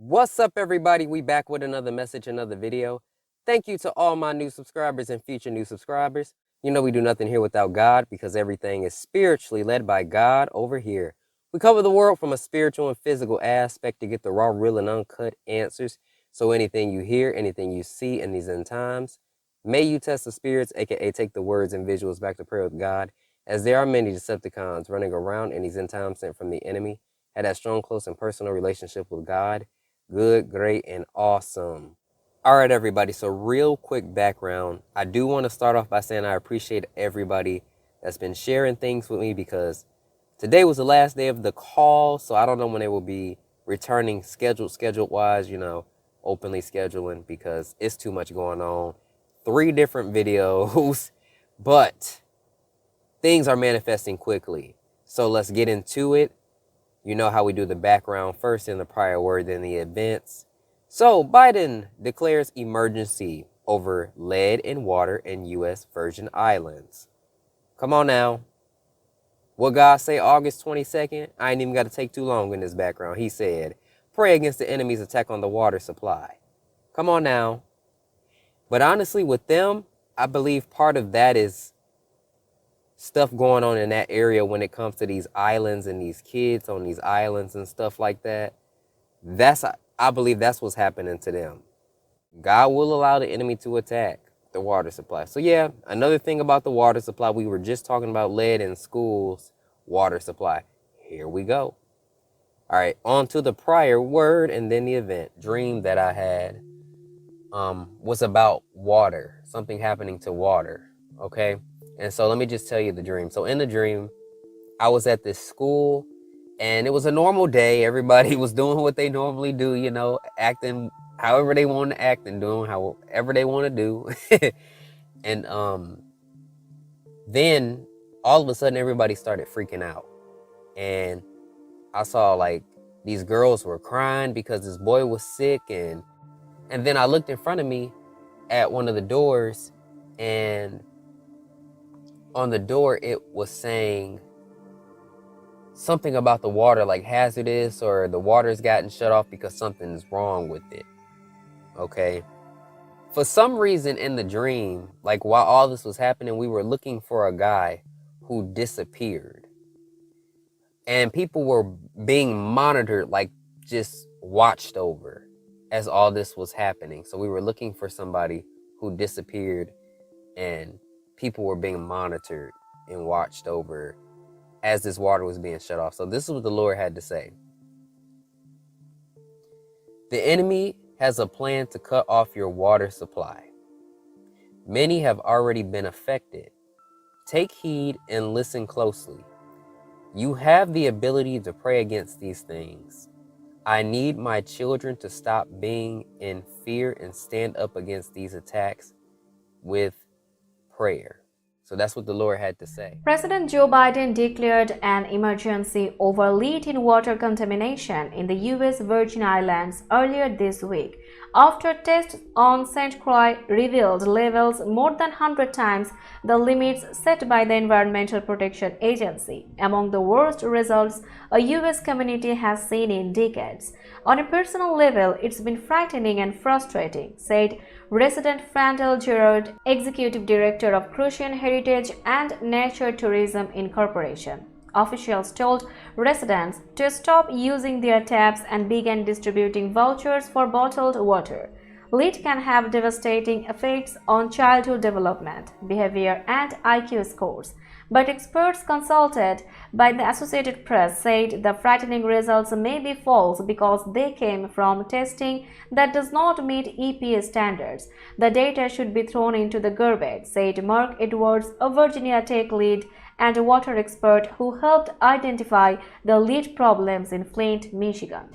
What's up, everybody? We back with another message, another video. Thank you to all my new subscribers and future new subscribers. You know we do nothing here without God because everything is spiritually led by God over here. We cover the world from a spiritual and physical aspect to get the raw, real, and uncut answers. So anything you hear, anything you see in these end times, may you test the spirits, aka take the words and visuals back to prayer with God, as there are many Decepticons running around in these end times sent from the enemy. Had that strong, close, and personal relationship with God. Good, great, and awesome. All right, everybody. So real quick background. I do want to start off by saying I appreciate everybody that's been sharing things with me because today was the last day of the call. So I don't know when they will be returning scheduled-wise, openly scheduling because it's too much going on. 3 different videos, but things are manifesting quickly. So let's get into it. You know how we do the background first and the prior word, then the events. So Biden declares emergency over lead in water in U.S. Virgin Islands. Come on now. What God say August 22nd? I ain't even got to take too long in this background. He said, pray against the enemy's attack on the water supply. Come on now. But honestly, with them, I believe part of that is stuff going on in that area when it comes to these islands and these kids on these islands and stuff like that. I believe that's what's happening to them. God will allow the enemy to attack the water supply. So yeah, another thing about the water supply, we were just talking about lead in schools, water supply. Here we go. All right, on to the prior word and then the event. Dream that I had was about water, something happening to water, okay? And so let me just tell you the dream. So in the dream, I was at this school and it was a normal day. Everybody was doing what they normally do, acting however they want to act and doing however they want to do. And then all of a sudden everybody started freaking out. And I saw like these girls were crying because this boy was sick. And then I looked in front of me at one of the doors, and on the door it was saying something about the water, like hazardous, or the water's gotten shut off because something's wrong with it. Okay. For some reason in the dream, like while all this was happening, we were looking for a guy who disappeared. And people were being monitored, like just watched over as all this was happening. So we were looking for somebody who disappeared, and people were being monitored and watched over as this water was being shut off. So this is what the Lord had to say. The enemy has a plan to cut off your water supply. Many have already been affected. Take heed and listen closely. You have the ability to pray against these things. I need my children to stop being in fear and stand up against these attacks with prayer. So that's what the Lord had to say. President Joe Biden declared an emergency over lead in water contamination in the U.S. Virgin Islands earlier this week, after tests on St. Croix revealed levels more than 100 times the limits set by the Environmental Protection Agency, among the worst results a U.S. community has seen in decades. On a personal level, it's been frightening and frustrating, said resident Randall Gerard, Executive Director of Crucian Heritage and Nature Tourism Incorporation. Officials told residents to stop using their taps and began distributing vouchers for bottled water. Lead can have devastating effects on childhood development, behavior, and IQ scores. But experts consulted by the Associated Press said the frightening results may be false because they came from testing that does not meet EPA standards. The data should be thrown into the garbage, said Mark Edwards, a Virginia Tech lead and a water expert who helped identify the lead problems in Flint, Michigan.